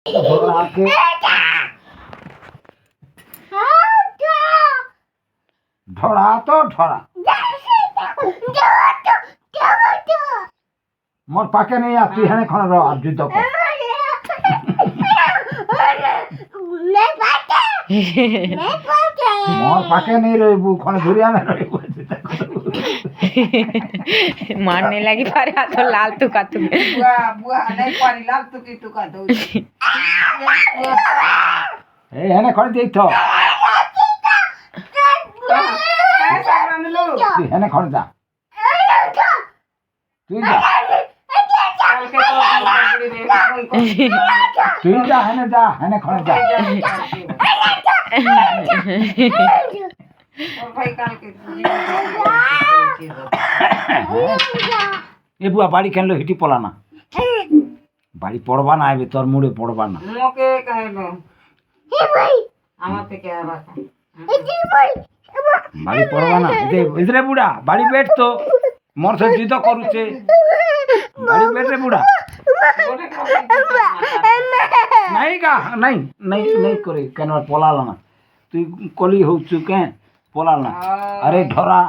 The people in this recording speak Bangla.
ধরাকে ধরা তো ধরা মোর পাকে নেই আর তুই হেনে খনে আর যুদ্ধ কর মোর পাকে নেই রইবু খনে ধরিয়া না রইবু मारने लगी पर तो लाल तुका तुम बुआ बुआ नहीं पारी लाल तुका दो এই হেনে খনে দেই তো कैसा रन लो তুই হেনে খনে যা তুই যা कल के तो बड़ी रे তুই যা হেনে খনে যা और भाई कल के এ বুয়া বাড়ি কেনলো হিটি পলা না বাড়ি পড়বা না আইবে তোর মুড়ে পড়বা না मोके कहलो আমাতে কে আবার বাড়ি পড়বা না ইদরে বুড়া বাড়ি বেট তো মোর সে যুদ্ধ করুছে বাড়ি বেট রে বুড়া ওরে নাই গা নাই নাই নাই করে কেন আর পলাল না তুই কলি হউছু কে পলাল না আরে ধরা